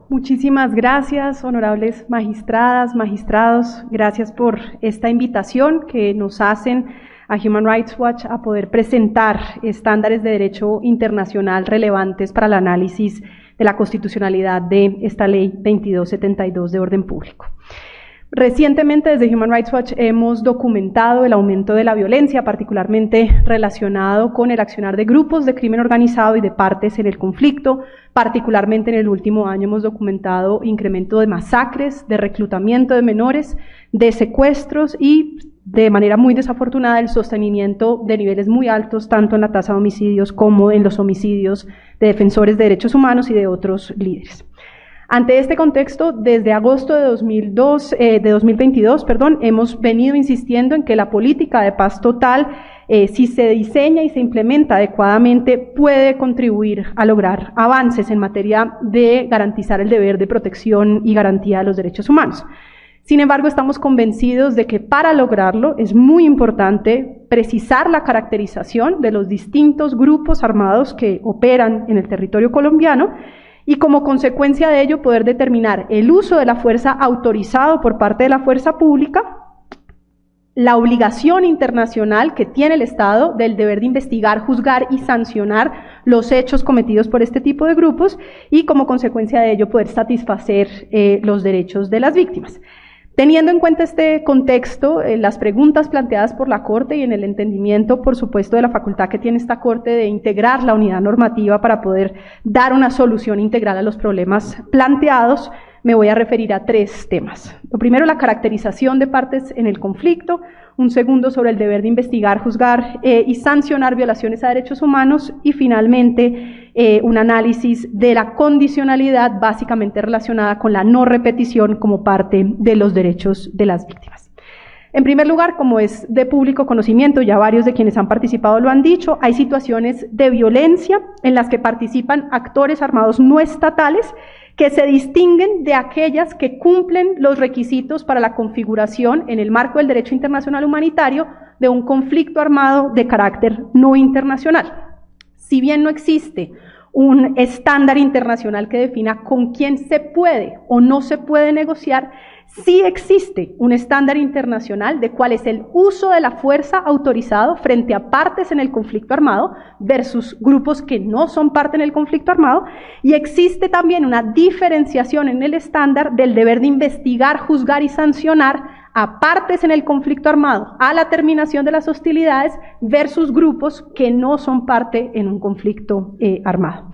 Muchísimas gracias, honorables magistradas, magistrados. Gracias por esta invitación que nos hacen a Human Rights Watch a poder presentar estándares de derecho internacional relevantes para el análisis de la constitucionalidad de esta ley 2272 de orden público. Recientemente desde Human Rights Watch hemos documentado el aumento de la violencia, particularmente relacionado con el accionar de grupos de crimen organizado y de partes en el conflicto. Particularmente en el último año hemos documentado incremento de masacres, de reclutamiento de menores, de secuestros y, de manera muy desafortunada, el sostenimiento de niveles muy altos tanto en la tasa de homicidios como en los homicidios de defensores de derechos humanos y de otros líderes. Ante este contexto, desde agosto de 2022, hemos venido insistiendo en que la política de paz total, si se diseña y se implementa adecuadamente, puede contribuir a lograr avances en materia de garantizar el deber de protección y garantía de los derechos humanos. Sin embargo, estamos convencidos de que para lograrlo es muy importante precisar la caracterización de los distintos grupos armados que operan en el territorio colombiano y, como consecuencia de ello, poder determinar el uso de la fuerza autorizado por parte de la fuerza pública, la obligación internacional que tiene el Estado del deber de investigar, juzgar y sancionar los hechos cometidos por este tipo de grupos y, como consecuencia de ello, poder satisfacer los derechos de las víctimas. Teniendo en cuenta este contexto, las preguntas planteadas por la Corte y en el entendimiento, por supuesto, de la facultad que tiene esta Corte de integrar la unidad normativa para poder dar una solución integral a los problemas planteados, me voy a referir a tres temas. Lo primero, la caracterización de partes en el conflicto. Un segundo, sobre el deber de investigar, juzgar y sancionar violaciones a derechos humanos. Y finalmente, un análisis de la condicionalidad básicamente relacionada con la no repetición como parte de los derechos de las víctimas. En primer lugar, como es de público conocimiento, ya varios de quienes han participado lo han dicho, hay situaciones de violencia en las que participan actores armados no estatales que se distinguen de aquellas que cumplen los requisitos para la configuración en el marco del derecho internacional humanitario de un conflicto armado de carácter no internacional. Si bien no existe un estándar internacional que defina con quién se puede o no se puede negociar, sí existe un estándar internacional de cuál es el uso de la fuerza autorizado frente a partes en el conflicto armado versus grupos que no son parte en el conflicto armado, y existe también una diferenciación en el estándar del deber de investigar, juzgar y sancionar a partes en el conflicto armado a la terminación de las hostilidades versus grupos que no son parte en un conflicto armado.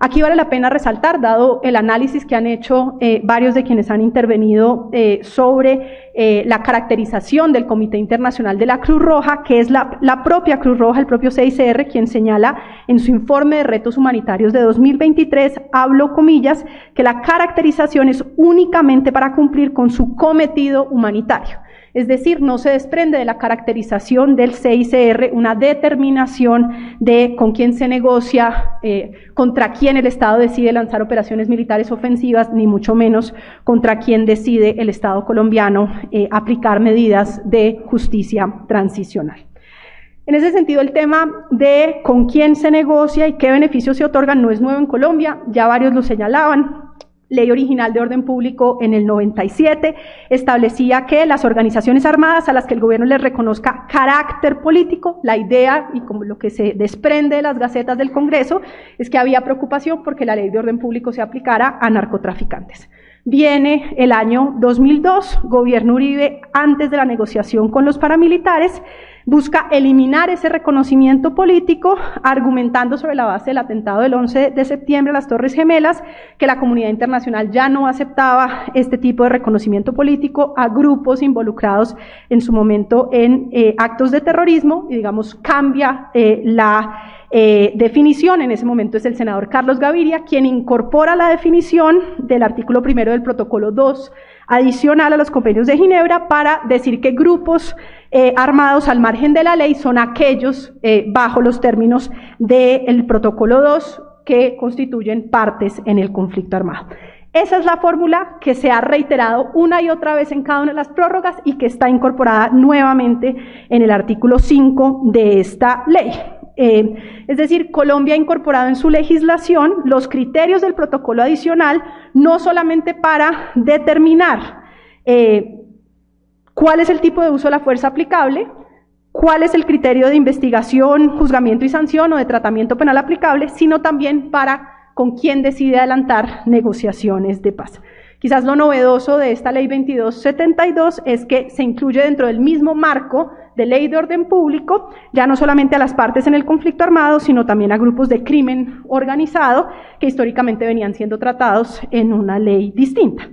Aquí vale la pena resaltar, dado el análisis que han hecho varios de quienes han intervenido sobre la caracterización del Comité Internacional de la Cruz Roja, que es la propia Cruz Roja, el propio CICR, quien señala en su informe de retos humanitarios de 2023, hablo comillas, que la caracterización es únicamente para cumplir con su cometido humanitario. Es decir, no se desprende de la caracterización del CICR una determinación de con quién se negocia, contra quién el Estado decide lanzar operaciones militares ofensivas, ni mucho menos contra quién decide el Estado colombiano aplicar medidas de justicia transicional. En ese sentido, el tema de con quién se negocia y qué beneficios se otorgan no es nuevo en Colombia, ya varios lo señalaban. Ley original de orden público en el 97 establecía que las organizaciones armadas a las que el gobierno les reconozca carácter político, la idea y como lo que se desprende de las gacetas del Congreso es que había preocupación porque la ley de orden público se aplicara a narcotraficantes. Viene el año 2002, gobierno Uribe, antes de la negociación con los paramilitares, busca eliminar ese reconocimiento político, argumentando sobre la base del atentado del 11 de septiembre a las Torres Gemelas, que la comunidad internacional ya no aceptaba este tipo de reconocimiento político a grupos involucrados en su momento en actos de terrorismo, y digamos cambia la definición. En ese momento es el senador Carlos Gaviria quien incorpora la definición del artículo 1 del protocolo 2 adicional a los convenios de Ginebra para decir que grupos armados al margen de la ley son aquellos bajo los términos del protocolo 2 que constituyen partes en el conflicto armado. Esa es la fórmula que se ha reiterado una y otra vez en cada una de las prórrogas y que está incorporada nuevamente en el artículo 5 de esta ley. Es decir, Colombia ha incorporado en su legislación los criterios del protocolo adicional, no solamente para determinar cuál es el tipo de uso de la fuerza aplicable, cuál es el criterio de investigación, juzgamiento y sanción o de tratamiento penal aplicable, sino también para con quién decide adelantar negociaciones de paz. Quizás lo novedoso de esta ley 2272 es que se incluye dentro del mismo marco de ley de orden público, ya no solamente a las partes en el conflicto armado, sino también a grupos de crimen organizado que históricamente venían siendo tratados en una ley distinta.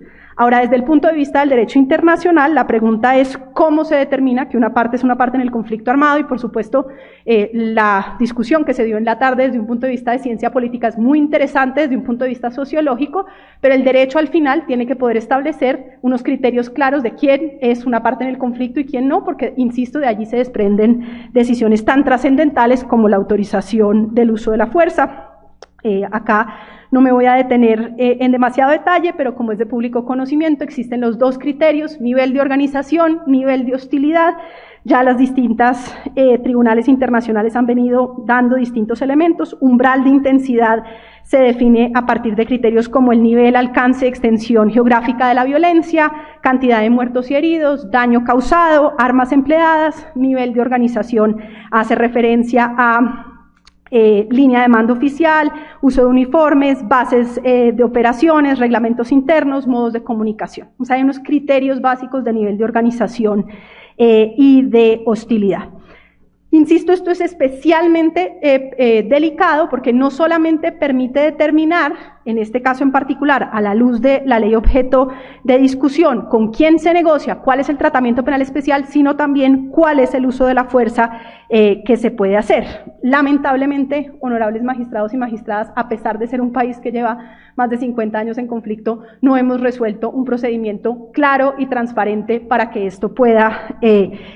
Ahora, desde el punto de vista del derecho internacional, la pregunta es cómo se determina que una parte es una parte en el conflicto armado y, por supuesto, la discusión que se dio en la tarde desde un punto de vista de ciencia política es muy interesante desde un punto de vista sociológico, pero el derecho al final tiene que poder establecer unos criterios claros de quién es una parte en el conflicto y quién no, porque, insisto, de allí se desprenden decisiones tan trascendentales como la autorización del uso de la fuerza. Acá no me voy a detener en demasiado detalle, pero como es de público conocimiento, existen los dos criterios, nivel de organización, nivel de hostilidad. Ya las distintas tribunales internacionales han venido dando distintos elementos. Umbral de intensidad se define a partir de criterios como el nivel, alcance, extensión geográfica de la violencia, cantidad de muertos y heridos, daño causado, armas empleadas. Nivel de organización hace referencia a línea de mando oficial, uso de uniformes, bases de operaciones, reglamentos internos, modos de comunicación. O sea, hay unos criterios básicos de nivel de organización y de hostilidad. Insisto, esto es especialmente delicado porque no solamente permite determinar, en este caso en particular, a la luz de la ley objeto de discusión, con quién se negocia, cuál es el tratamiento penal especial, sino también cuál es el uso de la fuerza que se puede hacer. Lamentablemente, honorables magistrados y magistradas, a pesar de ser un país que lleva más de 50 años en conflicto, no hemos resuelto un procedimiento claro y transparente para que esto pueda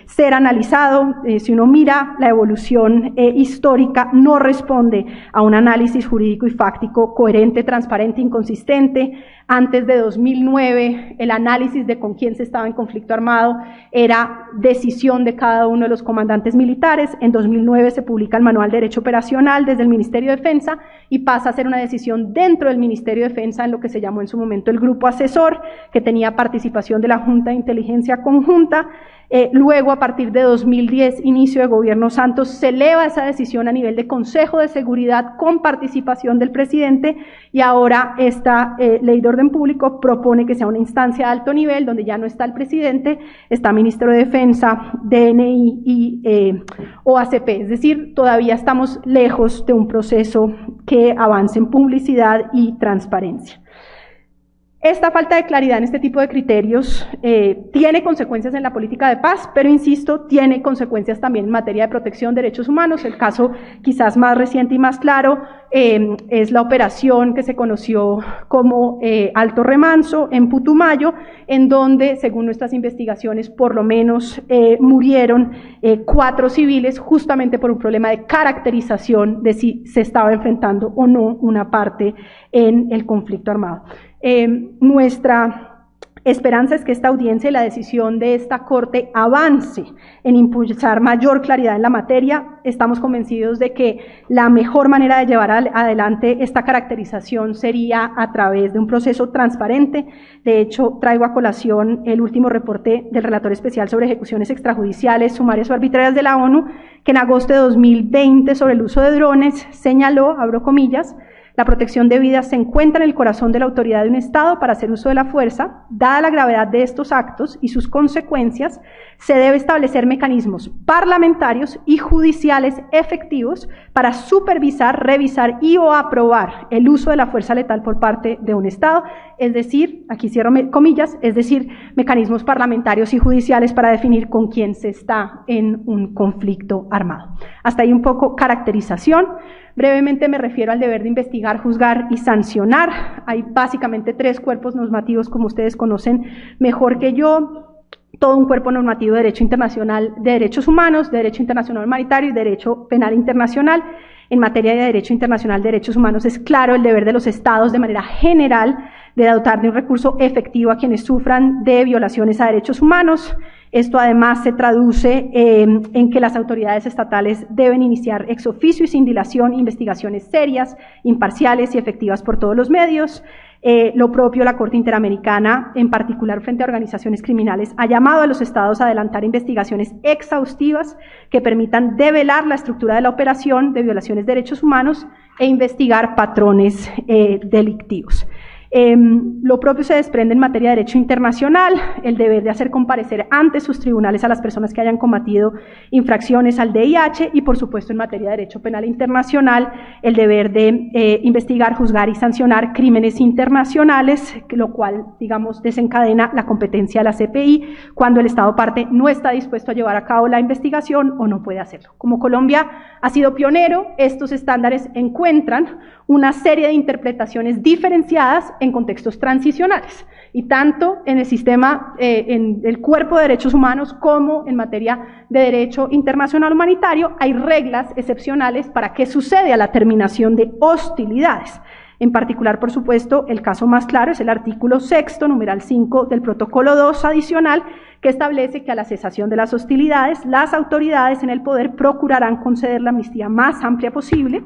ser analizado. Si uno mira la evolución histórica, no responde a un análisis jurídico y fáctico coherente, transparente, inconsistente. Antes de 2009, el análisis de con quién se estaba en conflicto armado era decisión de cada uno de los comandantes militares. En 2009 se publica el Manual de Derecho Operacional desde el Ministerio de Defensa y pasa a ser una decisión dentro del Ministerio de Defensa en lo que se llamó en su momento el Grupo Asesor, que tenía participación de la Junta de Inteligencia Conjunta. Luego, a partir de 2010, inicio de gobierno Santos, se eleva esa decisión a nivel de Consejo de Seguridad con participación del presidente y ahora esta ley de orden público propone que sea una instancia de alto nivel donde ya no está el presidente, está Ministro de Defensa, DNI y OACP. Es decir, todavía estamos lejos de un proceso que avance en publicidad y transparencia. Esta falta de claridad en este tipo de criterios tiene consecuencias en la política de paz, pero insisto, tiene consecuencias también en materia de protección de derechos humanos. El caso quizás más reciente y más claro es la operación que se conoció como Alto Remanso en Putumayo, en donde, según nuestras investigaciones, por lo menos murieron 4 civiles justamente por un problema de caracterización de si se estaba enfrentando o no una parte en el conflicto armado. Nuestra esperanza es que esta audiencia y la decisión de esta Corte avance en impulsar mayor claridad en la materia. Estamos convencidos de que la mejor manera de llevar adelante esta caracterización sería a través de un proceso transparente. De hecho, traigo a colación el último reporte del Relator Especial sobre Ejecuciones Extrajudiciales, Sumarias o Arbitrarias de la ONU, que en agosto de 2020 sobre el uso de drones señaló, abro comillas, la protección de vidas se encuentra en el corazón de la autoridad de un Estado para hacer uso de la fuerza. Dada la gravedad de estos actos y sus consecuencias, se debe establecer mecanismos parlamentarios y judiciales efectivos para supervisar, revisar y o aprobar el uso de la fuerza letal por parte de un Estado, es decir, aquí cierro comillas, es decir, mecanismos parlamentarios y judiciales para definir con quién se está en un conflicto armado. Hasta ahí un poco caracterización. Brevemente me refiero al deber de investigar, juzgar y sancionar. Hay básicamente 3 cuerpos normativos, como ustedes conocen mejor que yo. Todo un cuerpo normativo de derecho internacional de derechos humanos, de derecho internacional humanitario y derecho penal internacional. En materia de derecho internacional de derechos humanos es claro el deber de los Estados de manera general de dotar de un recurso efectivo a quienes sufran de violaciones a derechos humanos. Esto además se traduce en que las autoridades estatales deben iniciar ex oficio y sin dilación investigaciones serias, imparciales y efectivas por todos los medios. Lo propio, la Corte Interamericana, en particular frente a organizaciones criminales, ha llamado a los estados a adelantar investigaciones exhaustivas que permitan develar la estructura de la operación de violaciones de derechos humanos e investigar patrones delictivos. Lo propio se desprende en materia de derecho internacional, el deber de hacer comparecer ante sus tribunales a las personas que hayan cometido infracciones al DIH y, por supuesto, en materia de derecho penal internacional, el deber de investigar, juzgar y sancionar crímenes internacionales, lo cual, digamos, desencadena la competencia de la CPI cuando el Estado parte no está dispuesto a llevar a cabo la investigación o no puede hacerlo. Como Colombia ha sido pionero, estos estándares encuentran una serie de interpretaciones diferenciadas en contextos transicionales, y tanto en el sistema, en el cuerpo de derechos humanos, como en materia de derecho internacional humanitario, hay reglas excepcionales para qué sucede a la terminación de hostilidades. En particular, por supuesto, el caso más claro es el artículo 6º, numeral 5 del protocolo 2 adicional, que establece que a la cesación de las hostilidades, las autoridades en el poder procurarán conceder la amnistía más amplia posible.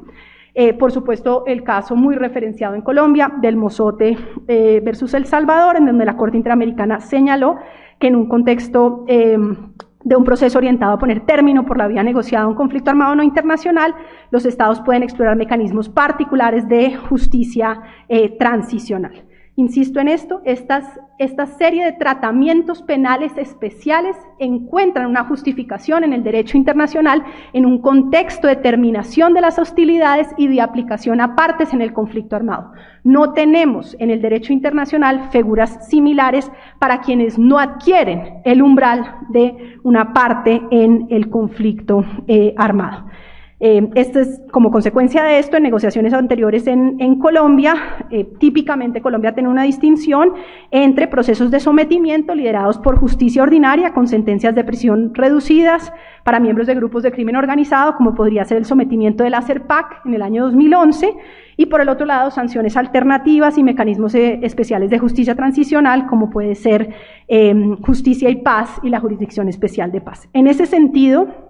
Por supuesto, el caso muy referenciado en Colombia del Mozote versus El Salvador, en donde la Corte Interamericana señaló que en un contexto de un proceso orientado a poner término por la vía negociada a un conflicto armado no internacional, los estados pueden explorar mecanismos particulares de justicia transicional. Insisto en esto, esta serie de tratamientos penales especiales encuentran una justificación en el derecho internacional en un contexto de terminación de las hostilidades y de aplicación a partes en el conflicto armado. No tenemos en el derecho internacional figuras similares para quienes no adquieren el umbral de una parte en el conflicto armado. Esto es como consecuencia de esto, en negociaciones anteriores en Colombia, típicamente Colombia tiene una distinción entre procesos de sometimiento liderados por justicia ordinaria con sentencias de prisión reducidas para miembros de grupos de crimen organizado, como podría ser el sometimiento de la CERPAC en el año 2011, y por el otro lado sanciones alternativas y mecanismos especiales de justicia transicional, como puede ser Justicia y Paz y la Jurisdicción Especial de Paz. En ese sentido,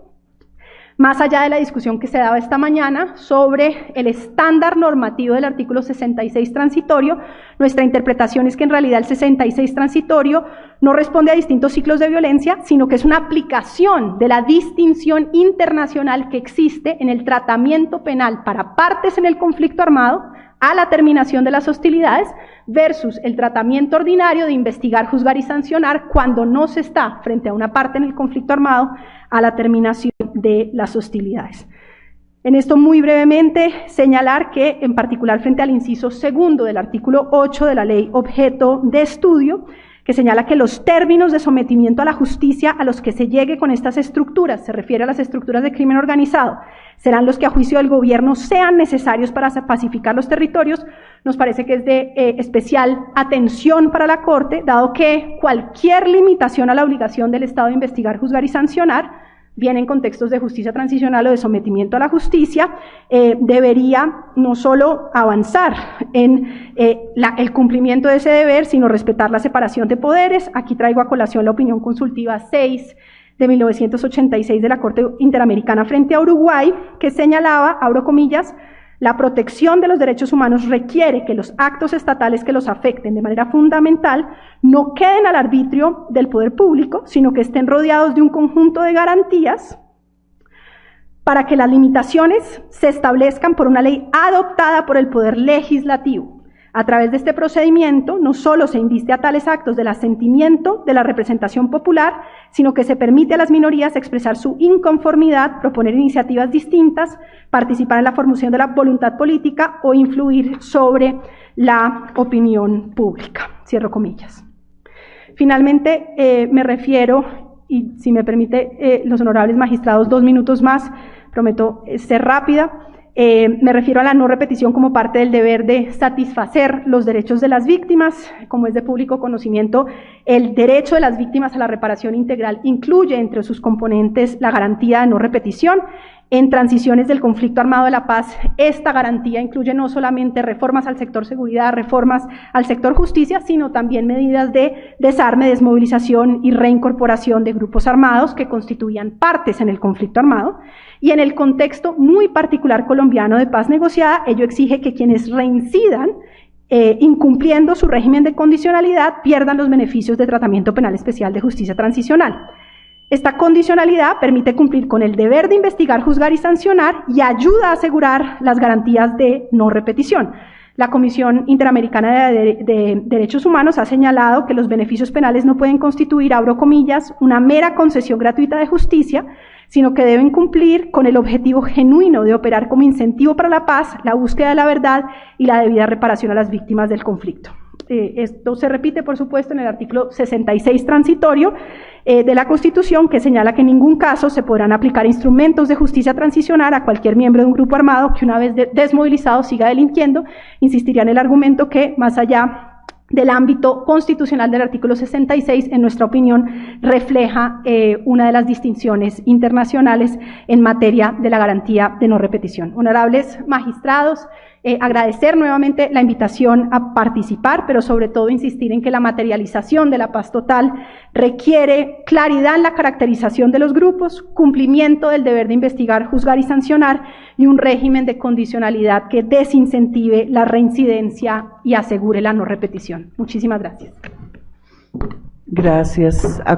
más allá de la discusión que se daba esta mañana sobre el estándar normativo del artículo 66 transitorio, nuestra interpretación es que en realidad el 66 transitorio no responde a distintos ciclos de violencia, sino que es una aplicación de la distinción internacional que existe en el tratamiento penal para partes en el conflicto armado a la terminación de las hostilidades versus el tratamiento ordinario de investigar, juzgar y sancionar cuando no se está frente a una parte en el conflicto armado a la terminación de las hostilidades. En esto, muy brevemente, señalar que, en particular frente al inciso segundo del artículo 8 de la ley objeto de estudio, que señala que los términos de sometimiento a la justicia a los que se llegue con estas estructuras, se refiere a las estructuras de crimen organizado, serán los que a juicio del gobierno sean necesarios para pacificar los territorios, nos parece que es de especial atención para la Corte, dado que cualquier limitación a la obligación del Estado de investigar, juzgar y sancionar, bien en contextos de justicia transicional o de sometimiento a la justicia, debería no solo avanzar en el cumplimiento de ese deber, sino respetar la separación de poderes. Aquí traigo a colación la opinión consultiva 6 de 1986 de la Corte Interamericana frente a Uruguay, que señalaba, abro comillas, la protección de los derechos humanos requiere que los actos estatales que los afecten de manera fundamental no queden al arbitrio del poder público, sino que estén rodeados de un conjunto de garantías para que las limitaciones se establezcan por una ley adoptada por el poder legislativo. A través de este procedimiento, no solo se inviste a tales actos del asentimiento de la representación popular, sino que se permite a las minorías expresar su inconformidad, proponer iniciativas distintas, participar en la formación de la voluntad política o influir sobre la opinión pública. Cierro comillas. Finalmente, me refiero, y si me permite los honorables magistrados 2 minutos más, prometo ser rápida. Me refiero a la no repetición como parte del deber de satisfacer los derechos de las víctimas. Como es de público conocimiento, el derecho de las víctimas a la reparación integral incluye entre sus componentes la garantía de no repetición. en transiciones del conflicto armado de la paz. Esta garantía incluye no solamente reformas al sector seguridad, reformas al sector justicia, sino también medidas de desarme, desmovilización y reincorporación de grupos armados que constituían partes en el conflicto armado. Y en el contexto muy particular colombiano de paz negociada, ello exige que quienes reincidan incumpliendo su régimen de condicionalidad pierdan los beneficios de tratamiento penal especial de justicia transicional. Esta condicionalidad permite cumplir con el deber de investigar, juzgar y sancionar y ayuda a asegurar las garantías de no repetición. La Comisión Interamericana de Derechos Humanos ha señalado que los beneficios penales no pueden constituir, abro comillas, una mera concesión gratuita de justicia, sino que deben cumplir con el objetivo genuino de operar como incentivo para la paz, la búsqueda de la verdad y la debida reparación a las víctimas del conflicto. Esto se repite, por supuesto, en el artículo 66 transitorio de la Constitución, que señala que en ningún caso se podrán aplicar instrumentos de justicia transicional a cualquier miembro de un grupo armado que una vez desmovilizado siga delinquiendo. Insistiría en el argumento que, más allá del ámbito constitucional del artículo 66, en nuestra opinión, refleja una de las distinciones internacionales en materia de la garantía de no repetición. Honorables magistrados, agradecer nuevamente la invitación a participar, pero sobre todo insistir en que la materialización de la paz total requiere claridad en la caracterización de los grupos, cumplimiento del deber de investigar, juzgar y sancionar, y un régimen de condicionalidad que desincentive la reincidencia y asegure la no repetición. Muchísimas gracias. Gracias.